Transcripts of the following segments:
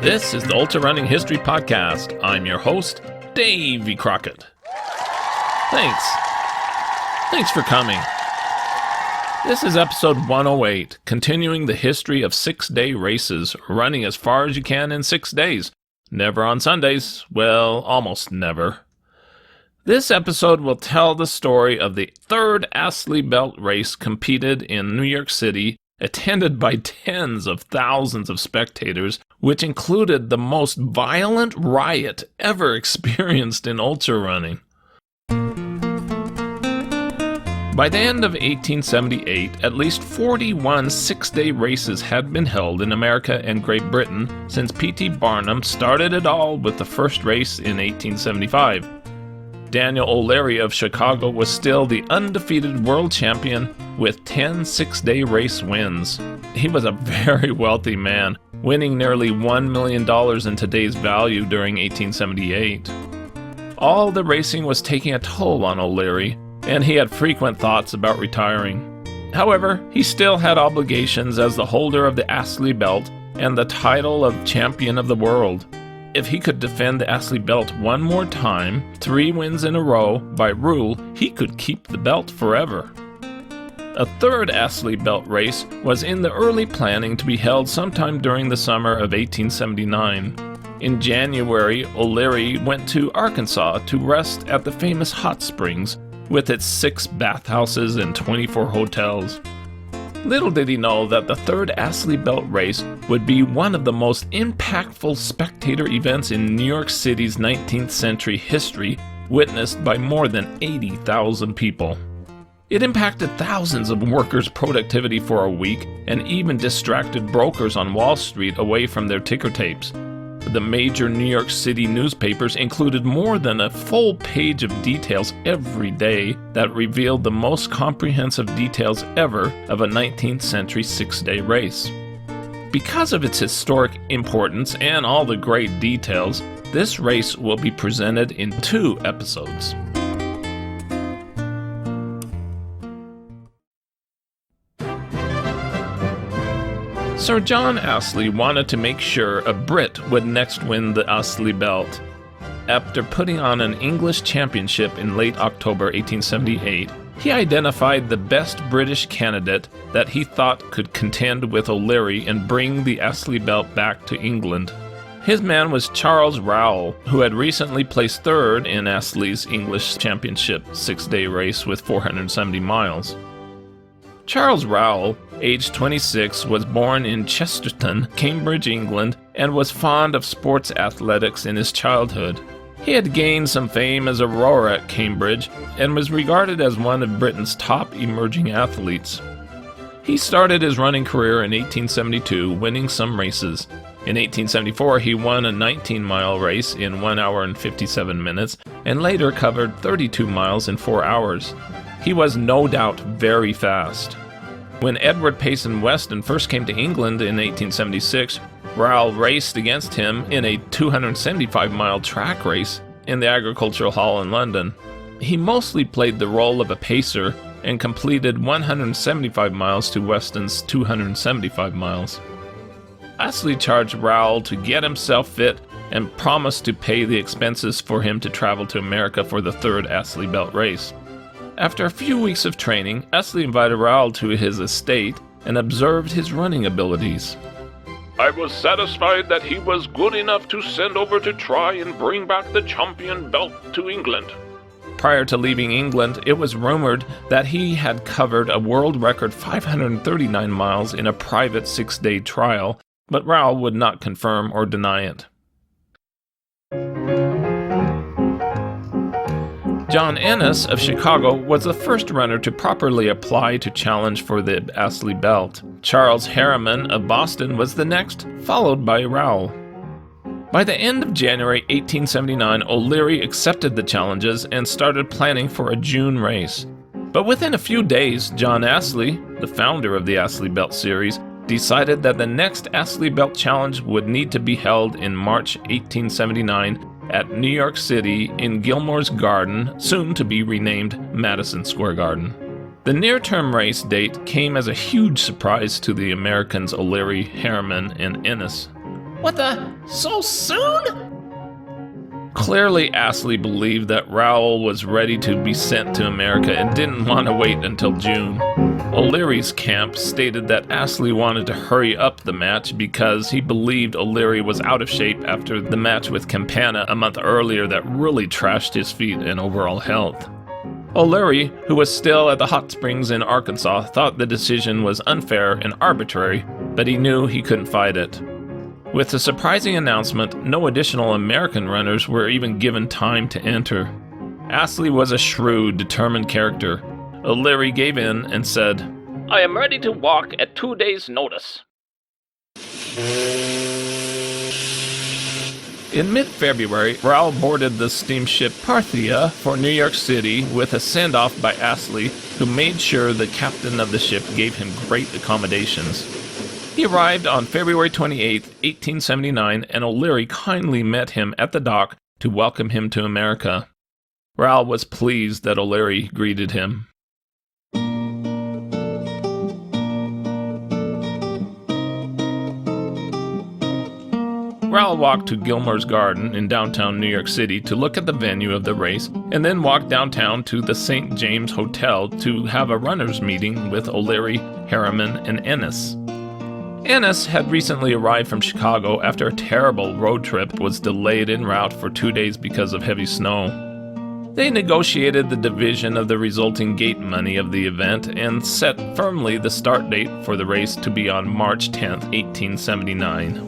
This is the Ultrarunning History Podcast. I'm your host, Davey Crockett. Thanks for coming. This is episode 108, continuing the history of 6-day races, running as far as you can in 6 days. Never on Sundays. Well, almost never. This episode will tell the story of the Third Astley Belt Race competed in New York City, attended by tens of thousands of spectators, which included the most violent riot ever experienced in ultrarunning. By the end of 1878, at least 41 6-day races had been held in America and Great Britain since P.T. Barnum started it all with the first race in 1875. Daniel O'Leary of Chicago was still the undefeated world champion with 10 6-day race wins. He was a very wealthy man, winning nearly $1 million in today's value during 1878. All the racing was taking a toll on O'Leary, and he had frequent thoughts about retiring. However, he still had obligations as the holder of the Astley Belt and the title of champion of the world. If he could defend the Astley Belt one more time, 3 wins in a row, by rule, he could keep the belt forever. A third Astley Belt race was in the early planning to be held sometime during the summer of 1879. In January, O'Leary went to Arkansas to rest at the famous hot springs, with its 6 bathhouses and 24 hotels. Little did he know that the Third Astley Belt Race would be one of the most impactful spectator events in New York City's 19th century history, witnessed by more than 80,000 people. It impacted thousands of workers' productivity for a week and even distracted brokers on Wall Street away from their ticker tapes. The major New York City newspapers included more than a full page of details every day that revealed the most comprehensive details ever of a 19th century 6-day race. Because of its historic importance and all the great details, this race will be presented in 2 episodes. Sir John Astley wanted to make sure a Brit would next win the Astley Belt. After putting on an English championship in late October 1878, he identified the best British candidate that he thought could contend with O'Leary and bring the Astley Belt back to England. His man was Charles Rowell, who had recently placed 3rd in Astley's English Championship 6-day race with 470 miles. Charles Rowell, aged 26, was born in Chesterton, Cambridge, England, and was fond of sports athletics in his childhood. He had gained some fame as a rower at Cambridge and was regarded as one of Britain's top emerging athletes. He started his running career in 1872, winning some races. In 1874, he won a 19-mile race in 1 hour and 57 minutes, and later covered 32 miles in 4 hours. He was no doubt very fast. When Edward Payson Weston first came to England in 1876, Rowell raced against him in a 275-mile track race in the Agricultural Hall in London. He mostly played the role of a pacer and completed 175 miles to Weston's 275 miles. Astley charged Rowell to get himself fit and promised to pay the expenses for him to travel to America for the Third Astley Belt Race. After a few weeks of training, Astley invited Rowell to his estate and observed his running abilities. I was satisfied that he was good enough to send over to try and bring back the champion belt to England. Prior to leaving England, it was rumored that he had covered a world record 539 miles in a private 6-day trial, but Rowell would not confirm or deny it. John Ennis of Chicago was the first runner to properly apply to challenge for the Astley Belt. Charles Harriman of Boston was the next, followed by Rowell. By the end of January 1879, O'Leary accepted the challenges and started planning for a June race. But within a few days, John Astley, the founder of the Astley Belt series, decided that the next Astley Belt Challenge would need to be held in March 1879 at New York City in Gilmore's Garden, soon to be renamed Madison Square Garden. The near-term race date came as a huge surprise to the Americans O'Leary, Harriman, and Ennis. What the? So soon? Clearly, Astley believed that Rowell was ready to be sent to America and didn't want to wait until June. O'Leary's camp stated that Astley wanted to hurry up the match because he believed O'Leary was out of shape after the match with Campana a month earlier that really trashed his feet and overall health. O'Leary, who was still at the hot springs in Arkansas, thought the decision was unfair and arbitrary, but he knew he couldn't fight it. With the surprising announcement, no additional American runners were even given time to enter. Astley was a shrewd, determined character. O'Leary gave in and said, "I am ready to walk at 2 days' notice." In mid-February, Rowell boarded the steamship Parthia for New York City with a send-off by Astley, who made sure the captain of the ship gave him great accommodations. He arrived on February 28, 1879, and O'Leary kindly met him at the dock to welcome him to America. Rowell was pleased that O'Leary greeted him. Rowell walked to Gilmore's Garden in downtown New York City to look at the venue of the race, and then walked downtown to the St. James Hotel to have a runners' meeting with O'Leary, Harriman, and Ennis. Ennis had recently arrived from Chicago after a terrible road trip was delayed en route for 2 days because of heavy snow. They negotiated the division of the resulting gate money of the event and set firmly the start date for the race to be on March 10, 1879.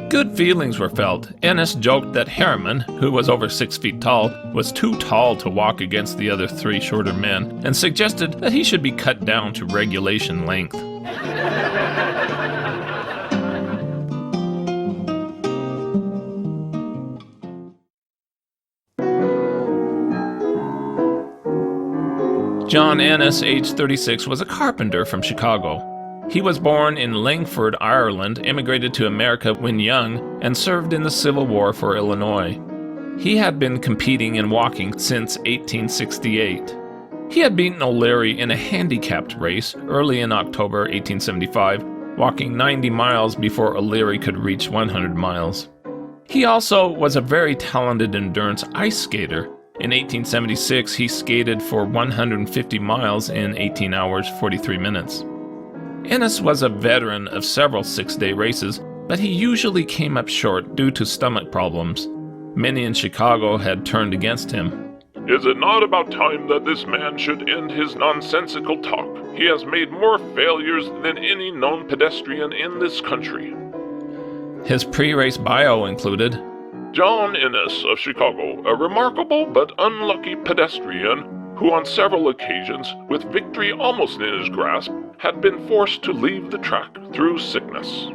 Good feelings were felt. Ennis joked that Harriman, who was over 6 feet tall, was too tall to walk against the other 3 shorter men, and suggested that he should be cut down to regulation length. John Ennis, age 36, was a carpenter from Chicago. He was born in Langford, Ireland, immigrated to America when young, and served in the Civil War for Illinois. He had been competing in walking since 1868. He had beaten O'Leary in a handicapped race early in October 1875, walking 90 miles before O'Leary could reach 100 miles. He also was a very talented endurance ice skater. In 1876, he skated for 150 miles in 18 hours, 43 minutes. Ennis was a veteran of several 6-day races, but he usually came up short due to stomach problems. Many in Chicago had turned against him. Is it not about time that this man should end his nonsensical talk? He has made more failures than any known pedestrian in this country. His pre-race bio included, John Ennis of Chicago, a remarkable but unlucky pedestrian who on several occasions, with victory almost in his grasp, had been forced to leave the track through sickness.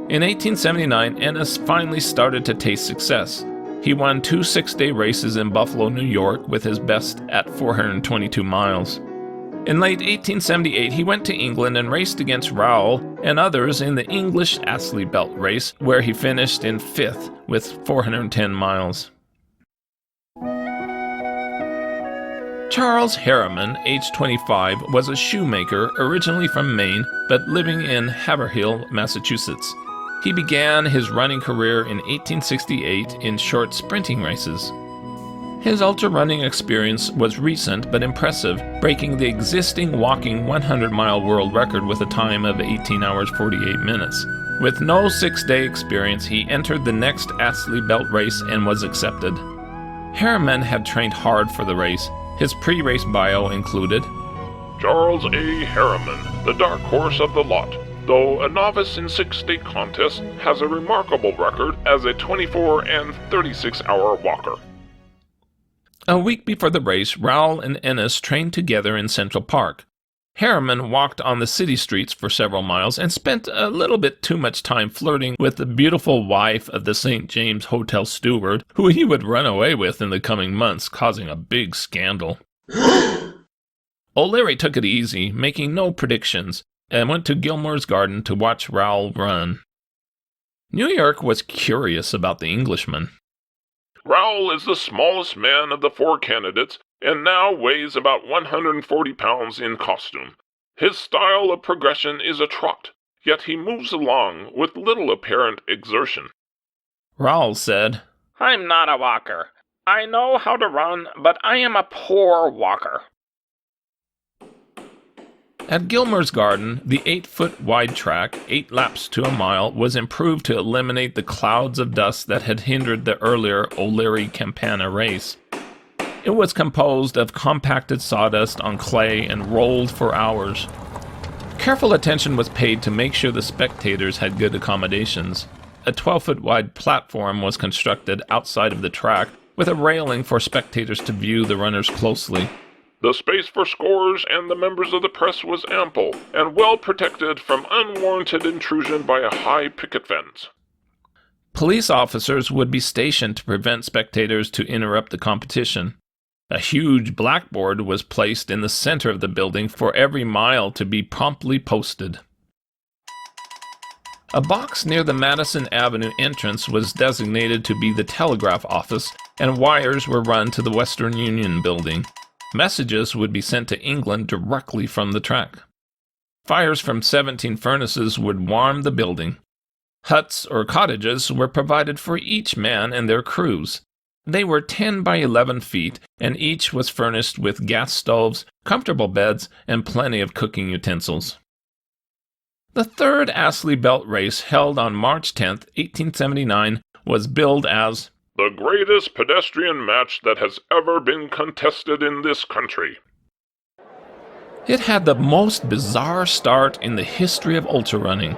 In 1879, Ennis finally started to taste success. He won 2 6-day races in Buffalo, New York, with his best at 422 miles. In late 1878, he went to England and raced against Rowell and others in the English Astley Belt Race, where he finished in 5th with 410 miles. Charles Harriman, age 25, was a shoemaker originally from Maine, but living in Haverhill, Massachusetts. He began his running career in 1868 in short sprinting races. His ultra-running experience was recent but impressive, breaking the existing walking 100-mile world record with a time of 18 hours 48 minutes. With no 6-day experience, he entered the next Astley Belt Race and was accepted. Harriman had trained hard for the race. His pre-race bio included, Charles A. Harriman, the dark horse of the lot, though a novice in 6-day contests, has a remarkable record as a 24 and 36-hour walker. A week before the race, Rowell and Ennis trained together in Central Park. Harriman walked on the city streets for several miles and spent a little bit too much time flirting with the beautiful wife of the St. James Hotel steward, who he would run away with in the coming months, causing a big scandal. O'Leary took it easy, making no predictions, and went to Gilmore's Garden to watch Rowell run. New York was curious about the Englishman. Rowell is the smallest man of the 4 candidates and now weighs about 140 pounds in costume. His style of progression is a trot, yet he moves along with little apparent exertion. Raoul said, I'm not a walker. I know how to run, but I am a poor walker. At Gilmore's Garden, the 8-foot wide track, 8 laps to a mile, was improved to eliminate the clouds of dust that had hindered the earlier O'Leary-Campana race. It was composed of compacted sawdust on clay and rolled for hours. Careful attention was paid to make sure the spectators had good accommodations. A 12-foot wide platform was constructed outside of the track, with a railing for spectators to view the runners closely. The space for scorers and the members of the press was ample, and well protected from unwarranted intrusion by a high picket fence. Police officers would be stationed to prevent spectators to interrupt the competition. A huge blackboard was placed in the center of the building for every mile to be promptly posted. A box near the Madison Avenue entrance was designated to be the telegraph office, and wires were run to the Western Union building. Messages would be sent to England directly from the track. Fires from 17 furnaces would warm the building. Huts or cottages were provided for each man and their crews. They were 10 by 11 feet, and each was furnished with gas stoves, comfortable beds, and plenty of cooking utensils. The Third Astley Belt Race, held on March 10, 1879, was billed as the greatest pedestrian match that has ever been contested in this country. It had the most bizarre start in the history of ultrarunning.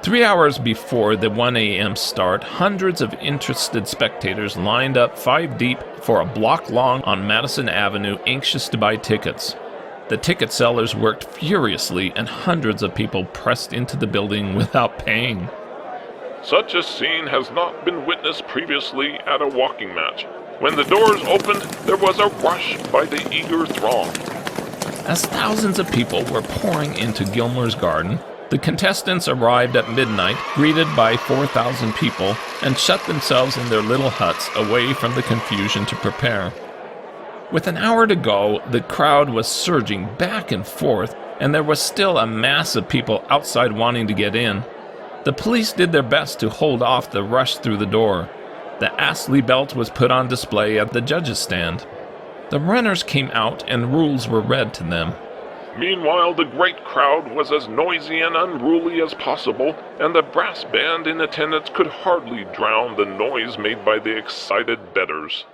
3 hours before the 1 a.m. start, hundreds of interested spectators lined up 5 deep for a block long on Madison Avenue, anxious to buy tickets. The ticket sellers worked furiously, and hundreds of people pressed into the building without paying. Such a scene has not been witnessed previously at a walking match. When the doors opened, there was a rush by the eager throng. As thousands of people were pouring into Gilmore's Garden, the contestants arrived at midnight, greeted by 4,000 people, and shut themselves in their little huts away from the confusion to prepare. With an hour to go, the crowd was surging back and forth, and there was still a mass of people outside wanting to get in. The police did their best to hold off the rush through the door. The Astley Belt was put on display at the judges' stand. The runners came out and rules were read to them. Meanwhile, the great crowd was as noisy and unruly as possible, and the brass band in attendance could hardly drown the noise made by the excited bettors.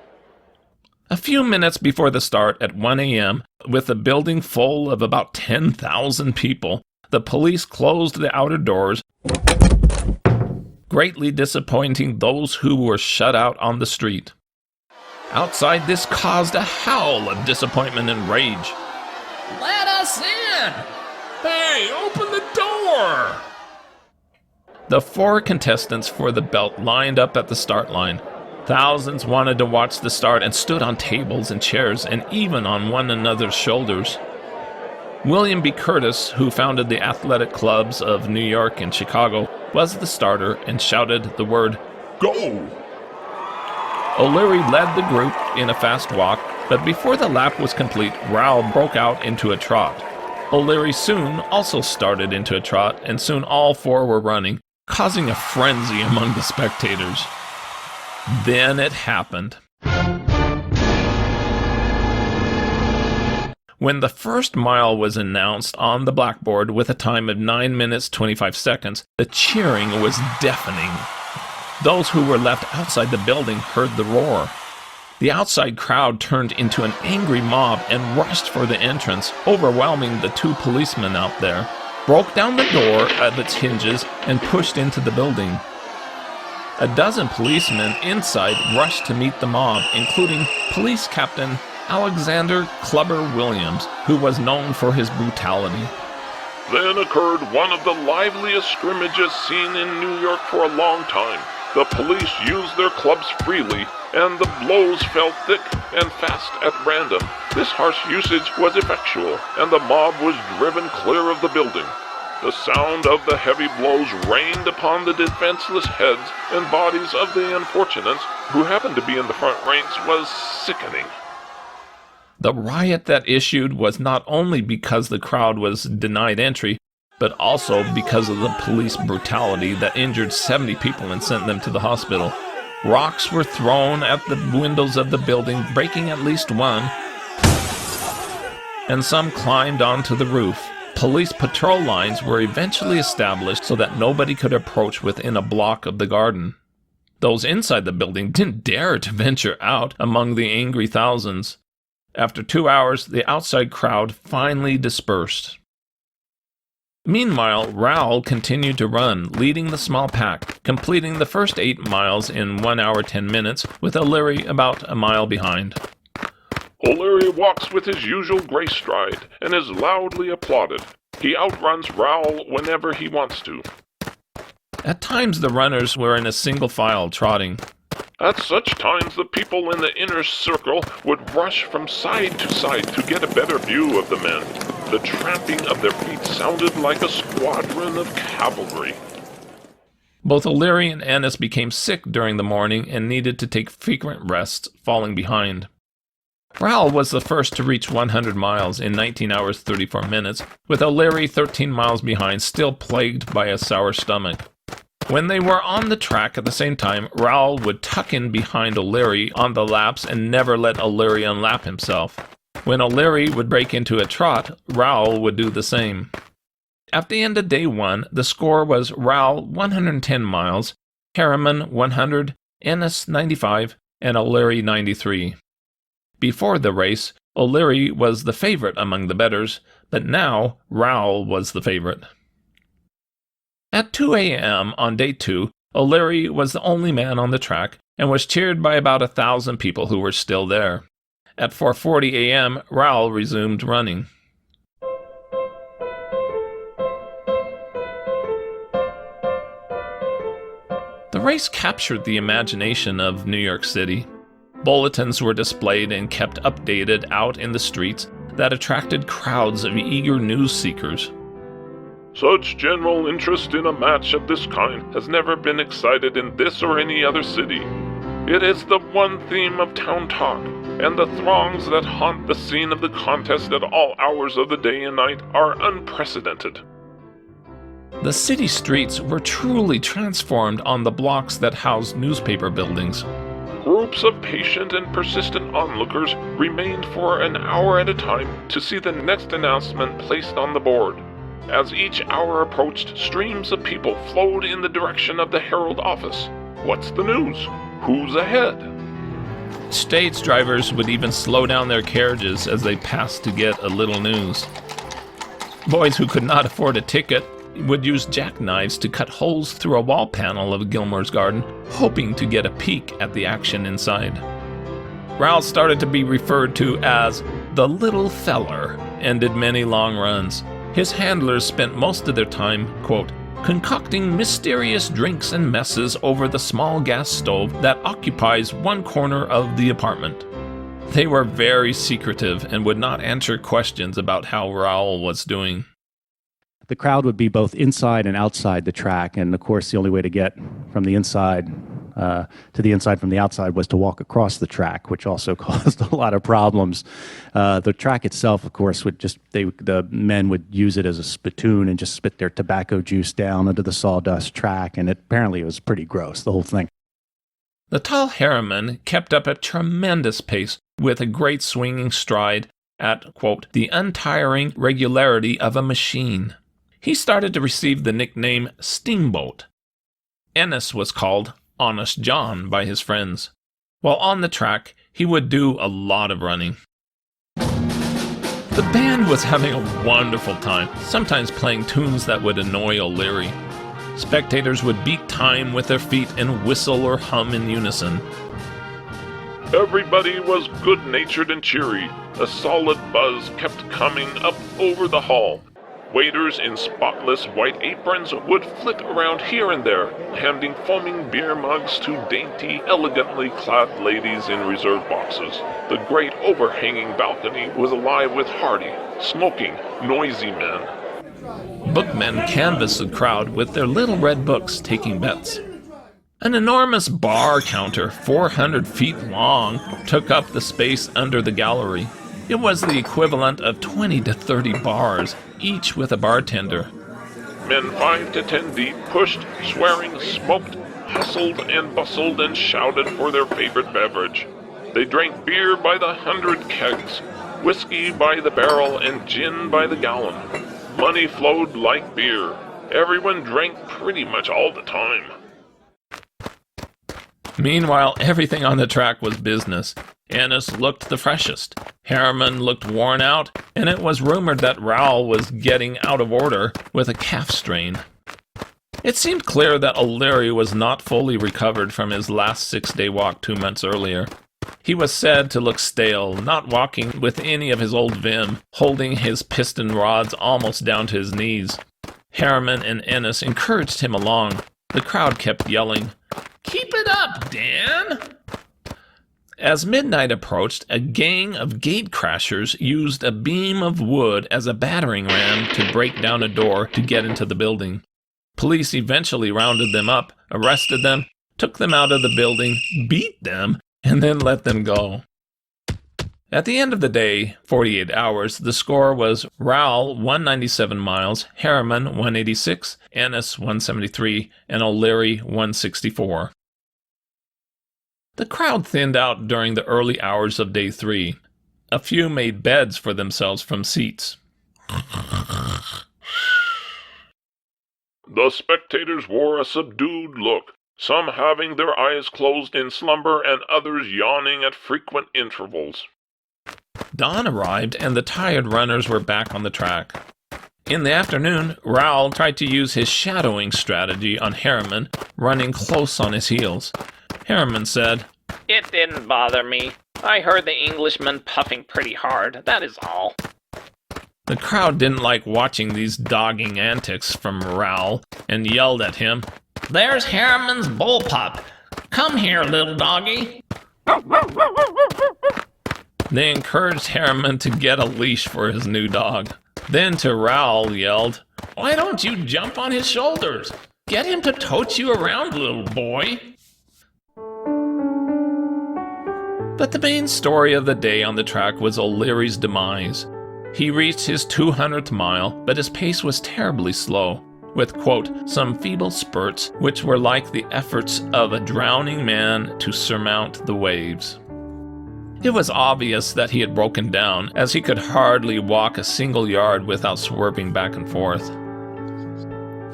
A few minutes before the start at 1 a.m., with a building full of about 10,000 people, the police closed the outer doors, greatly disappointing those who were shut out on the street. Outside, this caused a howl of disappointment and rage. "Let us in! Hey, open the door!" The 4 contestants for the belt lined up at the start line. Thousands wanted to watch the start and stood on tables and chairs and even on one another's shoulders. William B. Curtis, who founded the athletic clubs of New York and Chicago, was the starter and shouted the word, "Go!" O'Leary led the group in a fast walk, but before the lap was complete, Raoul broke out into a trot. O'Leary soon also started into a trot, and soon all 4 were running, causing a frenzy among the spectators. Then it happened. When the first mile was announced on the blackboard with a time of 9 minutes 25 seconds, the cheering was deafening. Those who were left outside the building heard the roar. The outside crowd turned into an angry mob and rushed for the entrance, overwhelming the 2 policemen out there, broke down the door of its hinges, and pushed into the building. A dozen policemen inside rushed to meet the mob, including Police Captain Alexander Clubber Williams, who was known for his brutality. Then occurred one of the liveliest scrimmages seen in New York for a long time. The police used their clubs freely, and the blows fell thick and fast at random. This harsh usage was effectual, and the mob was driven clear of the building. The sound of the heavy blows rained upon the defenseless heads and bodies of the unfortunates who happened to be in the front ranks was sickening. The riot that issued was not only because the crowd was denied entry, but also because of the police brutality that injured 70 people and sent them to the hospital. Rocks were thrown at the windows of the building, breaking at least one, and some climbed onto the roof. Police patrol lines were eventually established so that nobody could approach within a block of the garden. Those inside the building didn't dare to venture out among the angry thousands. After 2 hours, the outside crowd finally dispersed. Meanwhile, Raoul continued to run, leading the small pack, completing the first 8 miles in 1 hour 10 minutes, with O'Leary about a mile behind. O'Leary walks with his usual grace stride and is loudly applauded. He outruns Raoul whenever he wants to. At times the runners were in a single file trotting. At such times the people in the inner circle would rush from side to side to get a better view of the men. The tramping of their feet sounded like a squadron of cavalry. Both O'Leary and Ennis became sick during the morning and needed to take frequent rests, falling behind. Raoul was the first to reach 100 miles in 19 hours 34 minutes, with O'Leary 13 miles behind, still plagued by a sour stomach. When they were on the track at the same time, Raoul would tuck in behind O'Leary on the laps and never let O'Leary unlap himself. When O'Leary would break into a trot, Raoul would do the same. At the end of day 1, the score was Raoul 110 miles, Harriman 100, Ennis 95, and O'Leary 93. Before the race, O'Leary was the favorite among the bettors, but now Raoul was the favorite. At 2 a.m. on day 2, O'Leary was the only man on the track and was cheered by about 1,000 people who were still there. At 4:40 a.m., Raoul resumed running. The race captured the imagination of New York City. Bulletins were displayed and kept updated out in the streets that attracted crowds of eager news seekers. Such general interest in a match of this kind has never been excited in this or any other city. It is the one theme of town talk, and the throngs that haunt the scene of the contest at all hours of the day and night are unprecedented. The city streets were truly transformed on the blocks that housed newspaper buildings. Groups of patient and persistent onlookers remained for an hour at a time to see the next announcement placed on the board. As each hour approached, streams of people flowed in the direction of the Herald office. What's the news? Who's ahead? Stage drivers would even slow down their carriages as they passed to get a little news. Boys who could not afford a ticket would use jackknives to cut holes through a wall panel of Gilmore's garden, hoping to get a peek at the action inside. Raoul started to be referred to as the little feller and did many long runs. His handlers spent most of their time, quote, concocting mysterious drinks and messes over the small gas stove that occupies one corner of the apartment. They were very secretive and would not answer questions about how Raoul was doing. The crowd would be both inside and outside the track, and of course the only way to get from the inside to the inside from the outside was to walk across the track, which also caused a lot of problems. The track itself, of course, the men would use it as a spittoon and just spit their tobacco juice down into the sawdust track, and apparently it was pretty gross, the whole thing. The tall Harriman kept up a tremendous pace with a great swinging stride at, quote, the untiring regularity of a machine. He started to receive the nickname Steamboat. Ennis was called Honest John by his friends. While on the track, he would do a lot of running. The band was having a wonderful time, sometimes playing tunes that would annoy O'Leary. Spectators would beat time with their feet and whistle or hum in unison. Everybody was good-natured and cheery. A solid buzz kept coming up over the hall. Waiters in spotless white aprons would flit around here and there, handing foaming beer mugs to dainty, elegantly clad ladies in reserve boxes. The great overhanging balcony was alive with hardy, smoking, noisy men. Bookmen canvassed the crowd with their little red books taking bets. An enormous bar counter, 400 feet long, took up the space under the gallery. It was the equivalent of 20 to 30 bars, each with a bartender. Men 5 to 10 deep pushed, swearing, smoked, hustled and bustled and shouted for their favorite beverage. They drank beer by the 100 kegs, whiskey by the barrel, and gin by the gallon. Money flowed like beer. Everyone drank pretty much all the time. Meanwhile, everything on the track was business. Ennis looked the freshest. Harriman looked worn out, and it was rumored that Rowell was getting out of order with a calf strain. It seemed clear that O'Leary was not fully recovered from his last 6-day walk 2 months earlier. He was said to look stale, not walking with any of his old vim, holding his piston rods almost down to his knees. Harriman and Ennis encouraged him along. The crowd kept yelling, "Keep it up, Dan!" As midnight approached, a gang of gate crashers used a beam of wood as a battering ram to break down a door to get into the building. Police eventually rounded them up, arrested them, took them out of the building, beat them, and then let them go. At the end of the day, 48 hours, the score was Rowell 197 miles, Harriman 186, Ennis 173, and O'Leary 164. The crowd thinned out during the early hours of day 3. A few made beds for themselves from seats. The spectators wore a subdued look, some having their eyes closed in slumber and others yawning at frequent intervals. Dawn arrived, and the tired runners were back on the track. In the afternoon, Rowell tried to use his shadowing strategy on Harriman, running close on his heels. Harriman said, It didn't bother me. I heard the Englishman puffing pretty hard, that is all. The crowd didn't like watching these dogging antics from Rowell and yelled at him, "There's Harriman's bullpup. Come here, little doggy." They encouraged Harriman to get a leash for his new dog. Then to Rowell yelled, "Why don't you jump on his shoulders? Get him to tote you around, little boy." But the main story of the day on the track was O'Leary's demise. He reached his 200th mile, but his pace was terribly slow, with, quote, some feeble spurts which were like the efforts of a drowning man to surmount the waves. It was obvious that he had broken down, as he could hardly walk a single yard without swerving back and forth.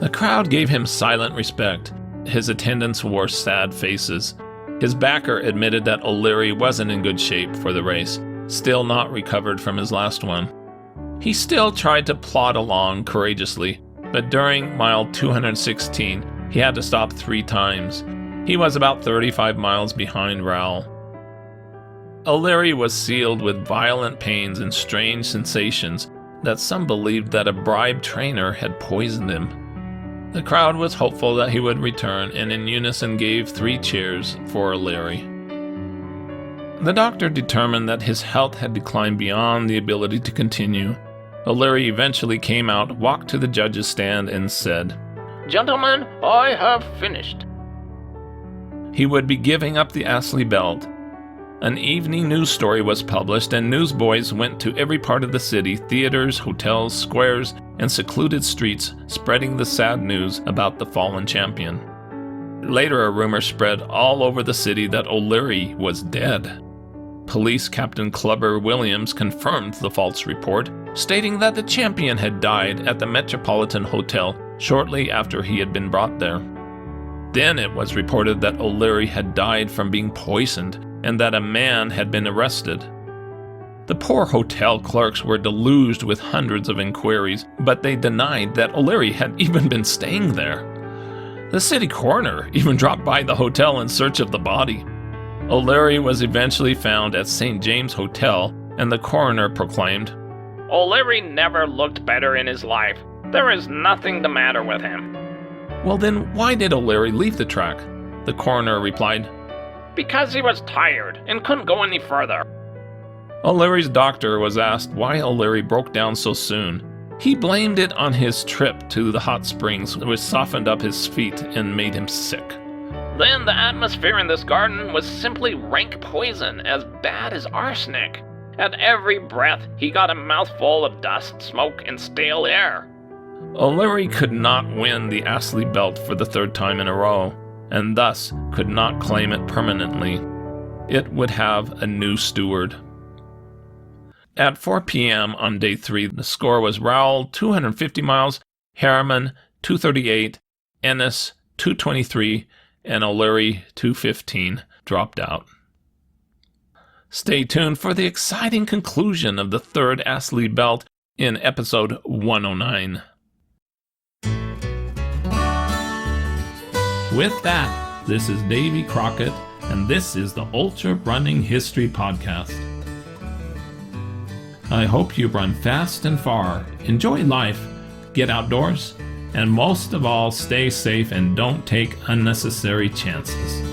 The crowd gave him silent respect. His attendants wore sad faces. His backer admitted that O'Leary wasn't in good shape for the race, still not recovered from his last one. He still tried to plod along courageously, but during mile 216, he had to stop 3 times. He was about 35 miles behind Rowell. O'Leary was sealed with violent pains and strange sensations that some believed that a bribed trainer had poisoned him. The crowd was hopeful that he would return and in unison gave 3 cheers for O'Leary. The doctor determined that his health had declined beyond the ability to continue. O'Leary eventually came out, walked to the judge's stand, and said, Gentlemen, I have finished. He would be giving up the Astley Belt. An evening news story was published, and newsboys went to every part of the city, theaters, hotels, squares, and secluded streets, spreading the sad news about the fallen champion. Later, a rumor spread all over the city that O'Leary was dead. Police Captain Clubber Williams confirmed the false report, stating that the champion had died at the Metropolitan Hotel shortly after he had been brought there. Then it was reported that O'Leary had died from being poisoned and that a man had been arrested. The poor hotel clerks were deluged with hundreds of inquiries, but they denied that O'Leary had even been staying there. The city coroner even dropped by the hotel in search of the body. O'Leary was eventually found at St. James Hotel, and the coroner proclaimed, O'Leary never looked better in his life. There is nothing the matter with him. Well then, why did O'Leary leave the track? The coroner replied, Because he was tired and couldn't go any further. O'Leary's doctor was asked why O'Leary broke down so soon. He blamed it on his trip to the hot springs, which softened up his feet and made him sick. Then the atmosphere in this garden was simply rank poison, as bad as arsenic. At every breath, he got a mouthful of dust, smoke, and stale air. O'Leary could not win the Astley Belt for the third time in a row, and thus could not claim it permanently. It would have a new steward. At 4 p.m. on day 3, the score was Rowell 250 miles, Harriman 238, Ennis 223, and O'Leary 215 dropped out. Stay tuned for the exciting conclusion of the Third Astley Belt in episode 109. With that, this is Davy Crockett, and this is the Ultrarunning History Podcast. I hope you run fast and far, enjoy life, get outdoors, and most of all, stay safe and don't take unnecessary chances.